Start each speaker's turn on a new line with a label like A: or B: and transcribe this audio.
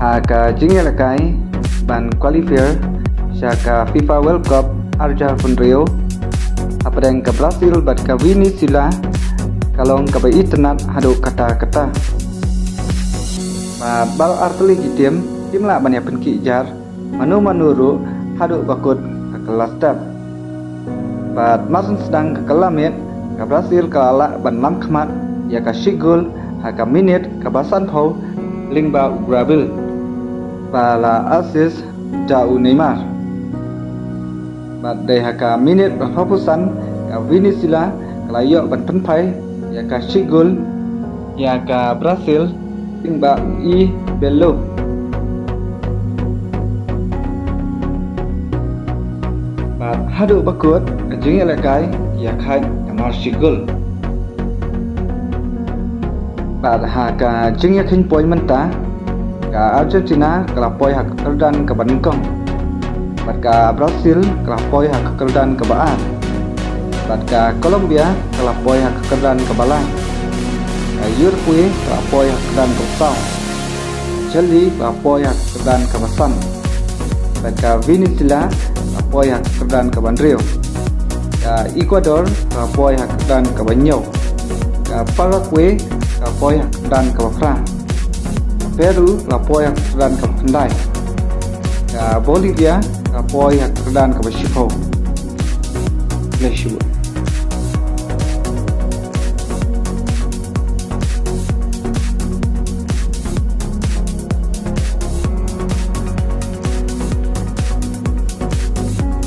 A: Haka jingya lakai ban qualifier syaka FIFA World Cup arja Rio apdeng ke Brazil bat ka Venezuela kalong ka internet hadu kata-kata bal arteli gitim timla banyak penki jar manu-manuru hadu bakut ke kelas dap bat masun sedang ke kelamit ke Brazil kalala ban lam khmat ya ka sigul haka minit ke basan pau lingba Brazil bala assist jauh Neymar bat dai haka minit berhapusan ke Venezuela kalayok ban penpai ya ka sigul ya ka Brazil lingba Belo bat hadu bakut jing elekai ya khai kamar sigul bat haka jing ya khin poi menta ka Argentina kelapoi hak kerdan ke Bandung bat ka Brazil kelapoi hak kerdan ke Baan bat ka Colombia kelapoi hak kerdan ke Balai ka Uruguay kelapoi hak kerdan ke Sau Chile kelapoi hak kerdan ke Basan bat ka Venezuela kelapoi hak kerdan ke Rio ka Ecuador kelapoi hak kerdan ke Banyau ka Paraguay kelapoi hak kerdan ke France Peru lapoi hak kerdan ke Kendai ka Bolivia lapoi hak kerdan ke Mexico.